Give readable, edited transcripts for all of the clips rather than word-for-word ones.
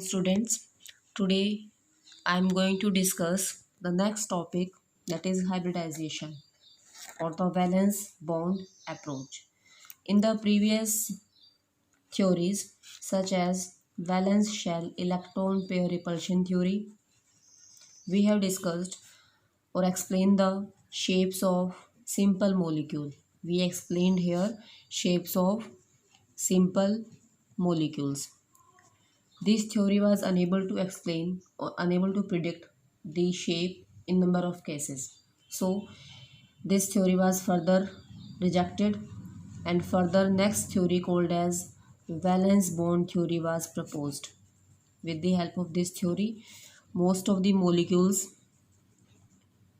Students, today I am going to discuss the next topic, that is hybridization or the valence bond approach. In the previous theories such as valence shell electron pair repulsion theory, we have discussed or explained the shapes of simple molecule. We explained here shapes of simple molecules. This theory was unable to explain or unable to predict the shape in number of cases. So this theory was further rejected, and further next theory called as valence bond theory was proposed. With the help of this theory, most of the molecules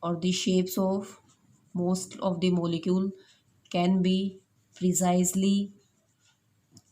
or the shapes of most of the molecule can be precisely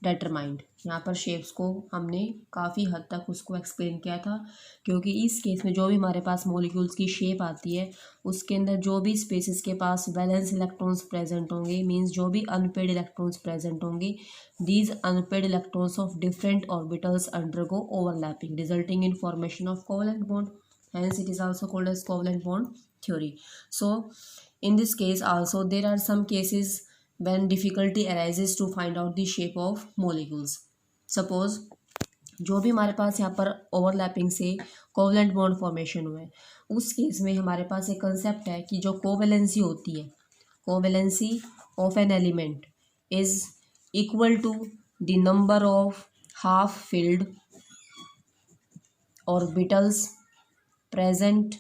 determined. यहाँ पर shapes को हमने काफ़ी हद तक उसको explain किया था, क्योंकि इस केस में जो भी हमारे पास मॉलिक्यूल्स की शेप आती है उसके अंदर जो भी स्पेसिस के पास वैलेंस इलेक्ट्रॉन्स प्रेजेंट होंगे, मींस जो भी अनपेड इलेक्ट्रॉन्स प्रेजेंट होंगे, these unpaired electrons of different orbitals undergo overlapping resulting in formation of covalent bond. Hence it is also called as covalent bond theory. So in this case also there are some cases when difficulty arises to find out the shape of molecules. Suppose जो भी हमारे पास यहाँ पर overlapping से covalent bond formation हुआ है, उस case में हमारे पास एक कंसेप्ट है कि जो कोवेलेंसी होती है, covalency of an element is equal to the number of half filled orbitals present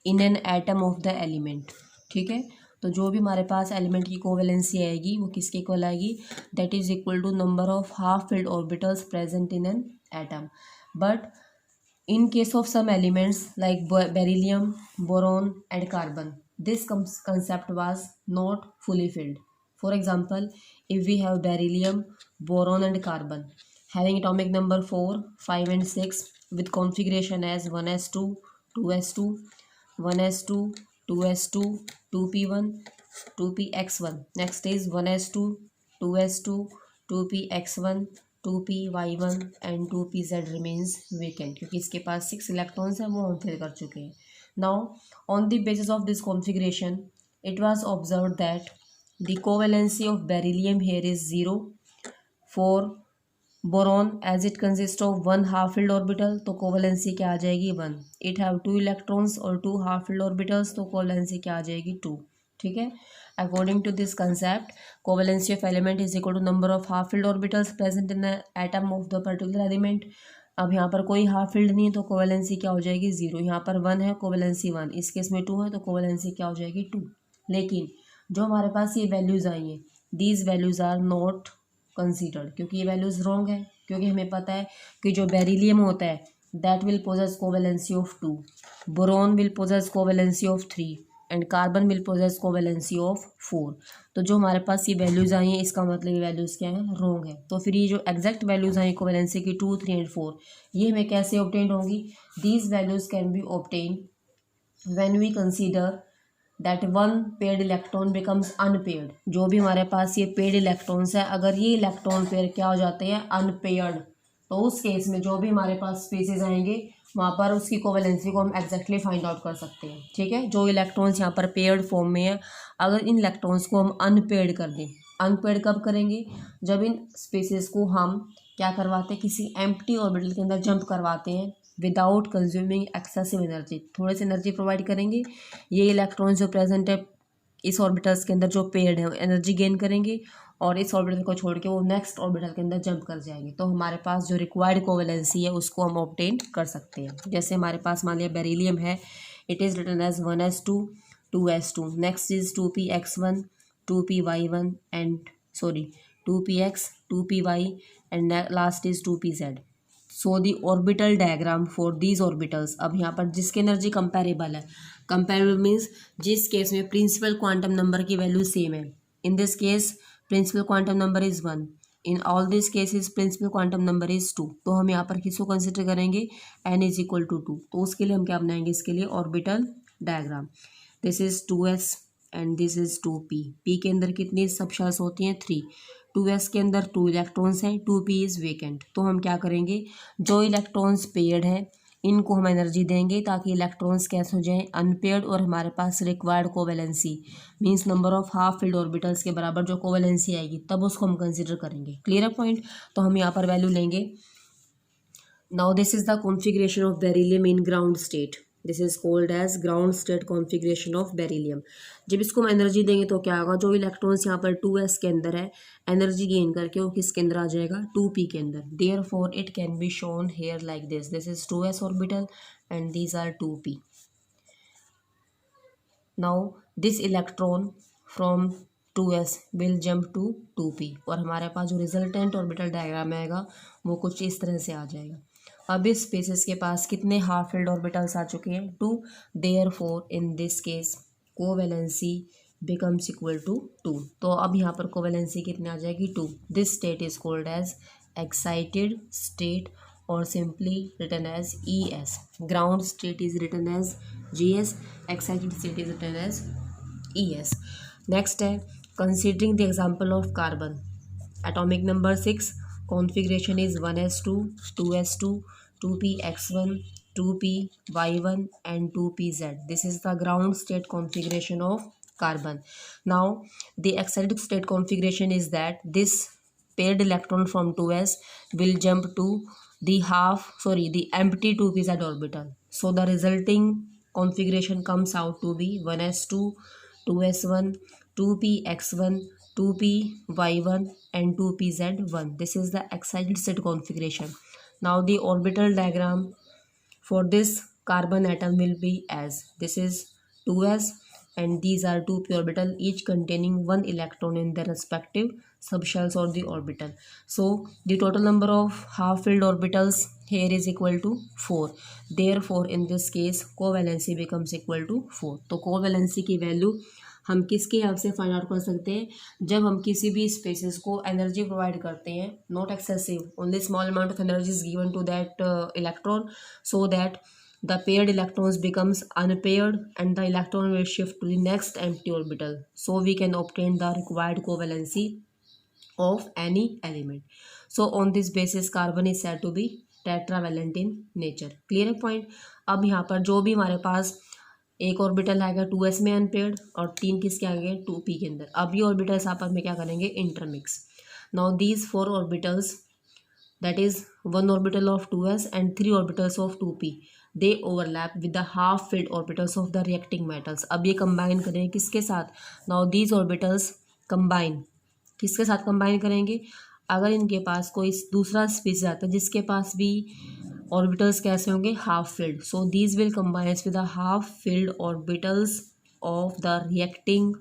in an atom of the element. ठीक है, तो जो भी हमारे पास एलिमेंट की कोवेलेंसी आएगी वो किसके इक्वल आएगी, that is equal to number of half filled orbitals present in an atom. But in case of some elements like beryllium, boron and carbon, this concept was not fully filled. For example, if we have beryllium, boron and carbon having atomic number 4, 5 and 6 with configuration as 1s2, 2s2, 1s2, 2s2, 2p1, 2px1. Next is 1s2, 2s2, 2px1, 2py1 and 2pz remains vacant, क्योंकि इसके पास 6 electrons हैं, वो हम fill कर चुके हैं. Now on the basis of this configuration, it was observed that the covalency of beryllium here is 0. For boron as it consist of 1 half filled orbital, तो covalency क्या आ जाएगी 1. इट हैव 2 इलेक्ट्रॉन्स और 2 half filled orbitals, तो covalency क्या आ जाएगी 2. ठीक है, according to this concept covalency of element is equal to number of half filled orbitals present in the atom of the particular element. अब यहाँ पर कोई हाफ फिल्ड नहीं है तो कोवेलेंसी क्या हो जाएगी 0. यहाँ पर 1 है, कोवेलेंसी 1. इस केस में 2 है तो कोवेलेंसी क्या हो जाएगी 2. लेकिन जो हमारे पास ये वैल्यूज़ आई हैं, these values are not considered, क्योंकि ये वैल्यूज़ रॉन्ग है. क्योंकि हमें पता है कि जो बेरिलियम होता है that will possess covalency of 2, boron will possess covalency of 3 and carbon will possess covalency of 4. तो जो हमारे पास ये वैल्यूज़ आई हैं इसका मतलब ये वैल्यूज़ क्या है, रॉन्ग है. तो फिर ये जो एग्जैक्ट वैल्यूज़ आई कोवेलेंसी की 2, 3 एंड 4, ये हमें कैसे ऑब्टेन होंगी. These values can be obtain when we consider that 1 paired electron becomes unpaired. जो भी हमारे पास ये पेड इलेक्ट्रॉन्स है, अगर ये इलेक्ट्रॉन पेयर क्या हो जाते हैं अनपेयर्ड, तो उस केस में जो भी हमारे पास स्पीसीज आएंगे वहाँ पर उसकी कोवेलेंसी को हम एग्जैक्टली फाइंड आउट कर सकते हैं. ठीक है, जो इलेक्ट्रॉन्स यहाँ पर पेयर्ड फॉर्म में है, अगर इन इलेक्ट्रॉन्स को हम अनपेयर्ड कर दें. अनपेयर्ड कब करेंगे, जब इन स्पीसीज को हम क्या करवाते हैं, किसी एम्प्टी ऑर्बिटल के अंदर जंप करवाते हैं विदाउट कंज्यूमिंग एक्सेसिव एनर्जी. थोड़ी सी एनर्जी प्रोवाइड करेंगे, ये इलेक्ट्रॉन्स जो प्रेजेंट है इस ऑर्बिटल्स के अंदर जो पेयर्ड है एनर्जी गेन करेंगे और इस ऑर्बिटल को छोड़ के वो नेक्स्ट ऑर्बिटल के अंदर जंप कर जाएंगे. तो हमारे पास जो रिक्वायर्ड कोवेलेंसी है उसको हम ऑब्टेन कर सकते हैं. जैसे हमारे पास मान लिया बेरिलियम है, it is written as 1s2, 2s2. Next is 2px1, 2py1 and 2px, 2py and last is 2pz. So the orbital diagram for these orbitals. अब यहाँ पर जिसकी एनर्जी कंपेरेबल है, कंपेरेबल मीन्स जिस केस में प्रिंसिपल क्वांटम नंबर की value same है. In this case principal quantum number is 1. In all this cases principal quantum number is 2. तो हम यहाँ पर किसको कंसिडर करेंगे, n इज इक्वल टू 2. तो उसके लिए हम क्या बनाएंगे, इसके लिए orbital diagram. This is 2s and this is 2p. p के अंदर कितनी सब शेल्स होती हैं 3. 2s के अंदर 2 इलेक्ट्रॉन्स हैं, 2p इज़ वेकेंट। तो हम क्या करेंगे, जो इलेक्ट्रॉन्स पेयर्ड हैं इनको हम एनर्जी देंगे ताकि इलेक्ट्रॉन्स कैसे हो जाएं, अनपेयर्ड, और हमारे पास required covalency means number of half filled orbitals के बराबर जो कोवेलेंसी आएगी तब उसको हम कंसिडर करेंगे। क्लियर है पॉइंट। तो हम यहाँ पर वैल्यू लेंगे। Now this is the configuration of beryllium in ground state. This is called as ground state configuration of beryllium. जब इसको हम एनर्जी देंगे तो क्या होगा, जो इलेक्ट्रॉन्स यहाँ पर 2s के अंदर है एनर्जी गेन करके वो किसके अंदर आ जाएगा, 2p के अंदर। Therefore it can be shown here like this. This is 2s orbital and these are 2p। Now this electron from 2s will jump to 2p, और हमारे पास जो रिजल्टेंट ऑर्बिटल डायग्राम आएगा वो कुछ इस तरह से आ जाएगा। अब इस स्पेसिस के पास कितने हाफ फील्ड ऑर्बिटल्स आ चुके हैं, 2। Therefore in this case covalency becomes equal to 2। तो अब यहाँ पर कोवेलेंसी कितने आ जाएगी, 2। This state is called as excited state और simply written as ES। Ground state is written as GS, excited state is written as ES। Next है considering the example of carbon. Atomic number 6, configuration is 1s2, 2s2, 2px1, 2py1 and 2pz. This is the ground state configuration of carbon. Now the excited state configuration is that this paired electron from 2s will jump to the empty 2pz orbital. So the resulting configuration comes out to be 1s2, 2s1, 2px1, 2py1 and 2pz1. This is the excited state configuration. Now the orbital diagram for this carbon atom will be as this is 2s and these are 2p orbital, each containing 1 electron in their respective subshells or the orbital. So the total number of half filled orbitals here is equal to 4. Therefore in this case covalency becomes equal to 4. तो covalency की value हम किसके help से find out कर सकते हैं, जब हम किसी भी स्पेसिस को एनर्जी प्रोवाइड करते हैं, not excessive, only small amount of energy is given to that electron so that the paired electrons becomes unpaired and the electron will shift to the next empty orbital, so we can obtain the required covalency of any element. So on this basis carbon is said to be tetravalent in nature. Clear है point। अब यहाँ पर जो भी हमारे पास एक orbital आएगा 2s में अनपेयर्ड और 3 किसके आएंगे 2p के अंदर। अब ये ऑर्बिटल्स आपस में क्या करेंगे, intermix. Now these 4 orbitals that is 1 orbital of 2s and 3 orbitals of 2p they overlap with the half filled orbitals of the reacting metals। अब ये कंबाइन करेंगे किसके साथ, now these orbitals combine किसके साथ कंबाइन करेंगे, अगर इनके पास कोई दूसरा स्पीसीज आता है जिसके पास भी ऑर्बिटल्स कैसे होंगे, half filled, so these will combines with the half filled orbitals of the reacting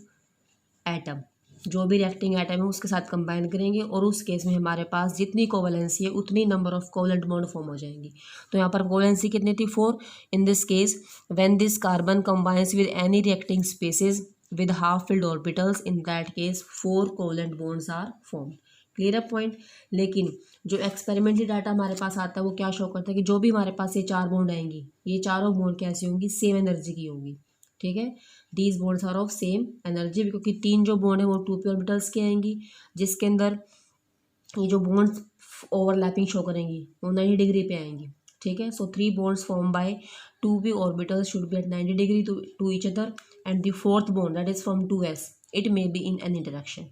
atom. जो भी रिएक्टिंग एटम है उसके साथ कंबाइन करेंगे और उस केस में हमारे पास जितनी कोवेलेंसी है उतनी number of covalent bond form हो जाएंगी। तो यहाँ पर कोवेलेंसी कितनी थी, 4। In this case when this carbon combines with any reacting species with half filled orbitals, in that case 4 covalent bonds are formed. Clear up point. लेकिन जो experimentally data हमारे पास आता है वो क्या शो करता है कि जो भी हमारे पास ये 4 बॉन्ड आएंगी, ये चारों बॉन्ड कैसी होंगी, सेम एनर्जी की होगी। ठीक है, these bonds are of same energy, क्योंकि 3 जो बॉन्ड है वो 2p ऑर्बिटल्स की आएंगी, जिसके अंदर ये जो बॉन्ड्स ओवरलैपिंग शो करेंगी वो 90 डिग्री पे आएंगी। ठीक है, so 3 bonds form by 2p orbitals should be at 90 degree to each other and the 4th bond that is from 2s it may be in any direction.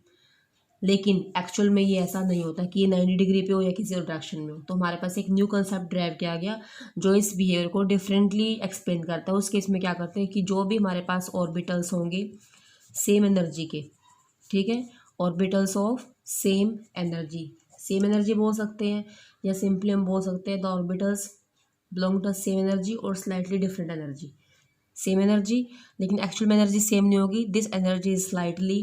लेकिन actual में ये ऐसा नहीं होता कि ये 90 डिग्री पे हो या किसी और डायरेक्शन में हो। तो हमारे पास एक न्यू कंसेप्ट ड्राइव किया गया जो इस बिहेवियर को डिफरेंटली एक्सप्लेन करता है। उस केस में क्या करते हैं कि जो भी हमारे पास ऑर्बिटल्स होंगे सेम एनर्जी के, ठीक है, ऑर्बिटल्स ऑफ सेम एनर्जी बोल सकते हैं, या सिंपली हम बोल सकते हैं the orbitals belong to same energy और slightly different energy. Same energy लेकिन एक्चुअल में एनर्जी सेम नहीं होगी, this energy is slightly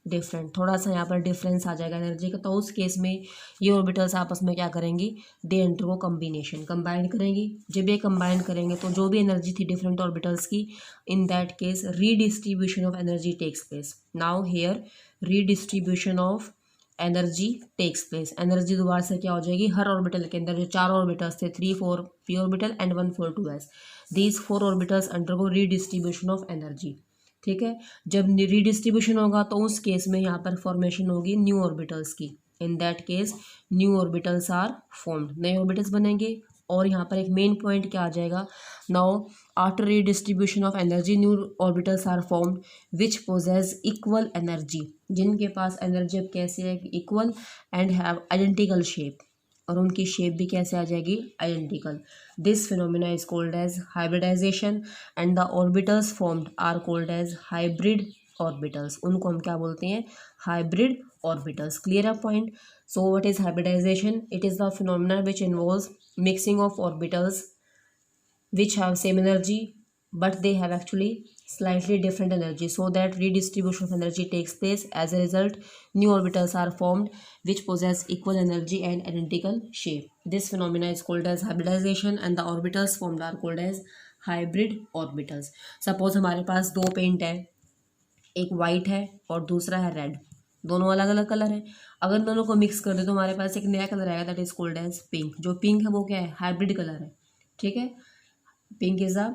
different, थोड़ा सा यहाँ पर डिफरेंस आ जाएगा एनर्जी का। तो उस केस में ये ऑर्बिटल्स आपस में क्या करेंगी, दे अंडरगो कॉम्बिनेशन, कंबाइन करेंगी। जब ये कंबाइन करेंगे तो जो भी एनर्जी थी डिफरेंट ऑर्बिटल्स की, in that case redistribution of energy takes place. Now here redistribution of energy takes place. Energy दोबारा से क्या हो जाएगी, हर ऑर्बिटल के अंदर जो 4 ऑर्बिटल्स थे 3 4 p orbital and 1 4 2s, these 4 orbitals undergo redistribution of energy. ठीक है। जब रीडिस्ट्रीब्यूशन होगा तो उस केस में यहाँ पर फॉर्मेशन होगी न्यू ऑर्बिटल्स की। In that case new orbitals are formed, नए ऑर्बिटल्स बनेंगे। और यहाँ पर एक मेन पॉइंट क्या आ जाएगा, now after redistribution of energy new orbitals are formed which possess equal energy, जिनके पास एनर्जी अब कैसे है, equal and have identical shape, और उनकी शेप भी कैसे आ जाएगी, identical. This phenomena is called as hybridization and the orbitals formed are called as hybrid orbitals. उनको हम क्या बोलते हैं, हाइब्रिड ऑर्बिटल्स। क्लियर है point. So what is hybridization? It is the phenomena which involves mixing of orbitals which have same energy but they have actually slightly different energy, so that redistribution of energy takes place. As a result, new orbitals are formed which possess equal energy and identical shape. This phenomena is called as hybridization and the orbitals formed are called as hybrid orbitals. Suppose हमारे पास दो paint है, एक white है और दूसरा है red, दोनों अलग अलग कलर है। अगर दोनों को मिक्स कर दे तो हमारे पास एक नया कलर आएगा, that is called as pink. जो पिंक है वो क्या है, हाइब्रिड कलर है। ठीक है, pink is a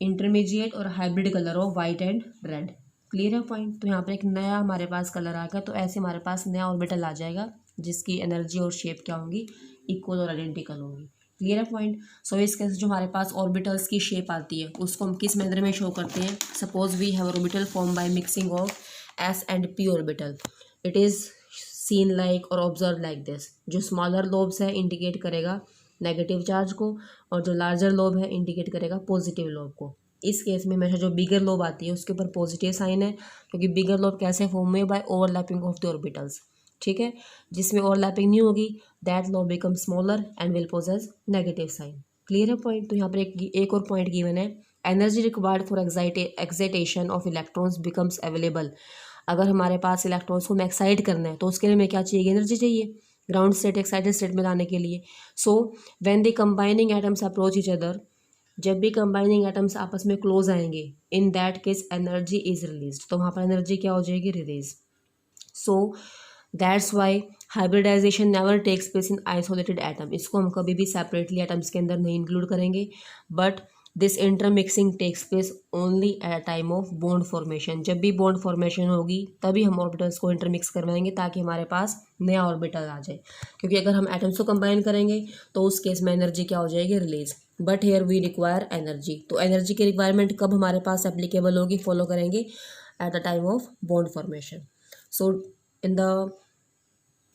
intermediate or hybrid colour of white and red. Clear है पॉइंट। तो यहाँ पर एक नया हमारे पास कलर आ गया, तो ऐसे हमारे पास नया ऑर्बिटल आ जाएगा जिसकी एनर्जी और शेप क्या होंगी, इक्वल और आइडेंटिकल होंगी। क्लियर है पॉइंट। सो इस केस जो हमारे पास ऑर्बिटल्स की शेप आती है उसको हम किस मैनर में शो करते हैं। Suppose we have orbital form by mixing of S and P orbital. It is seen like or observe like this. जो स्मॉलर लोब्स है इंडिकेट करेगा नेगेटिव चार्ज को, और जो लार्जर लोब है इंडिकेट करेगा पॉजिटिव लोब को। इस केस में हमेशा जो बिगर लोब आती है उसके ऊपर पॉजिटिव साइन है, क्योंकि बिगर लोब कैसे फॉर्म हुए, by overlapping of the orbitals. ठीक है, जिसमें ओवरलैपिंग नहीं होगी that lobe become smaller and will possess negative sign. Clear है पॉइंट। तो यहाँ पर एक और पॉइंट गिवन है, energy required for excitation of electrons becomes available. अगर हमारे पास इलेक्ट्रॉन्स को एक्साइट करना है तो उसके लिए हमें क्या चाहिए, एनर्जी चाहिए ग्राउंड स्टेट एक्साइटेड स्टेट में लाने के लिए। So when the combining atoms approach each other, जब भी कंबाइनिंग एटम्स आपस में क्लोज आएंगे, in that case energy is release, तो वहाँ पर एनर्जी क्या हो जाएगी, release. So that's why hybridization never takes place in isolated atom. इसको हम कभी भी सेपरेटली एटम्स के अंदर नहीं इंक्लूड करेंगे, but this intermixing takes place only at time of bond formation. जब भी बॉन्ड फॉर्मेशन होगी तभी हम ऑर्बिटल्स को इंटरमिक्स करवाएंगे ताकि हमारे पास नया ऑर्बिटल आ जाए, क्योंकि अगर हम एटम्स को कंबाइन करेंगे तो उस केस में एनर्जी क्या हो जाएगी, release. But here we require energy. तो एनर्जी की रिक्वायरमेंट कब हमारे पास एप्लीकेबल होगी, फॉलो करेंगे at the time of bond formation. So in the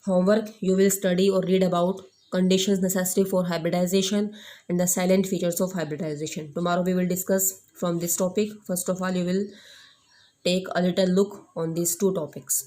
homework you will study or read about conditions necessary for hybridization and the silent features of hybridization. Tomorrow we will discuss from this topic. First of all, you will take a little look on these two topics.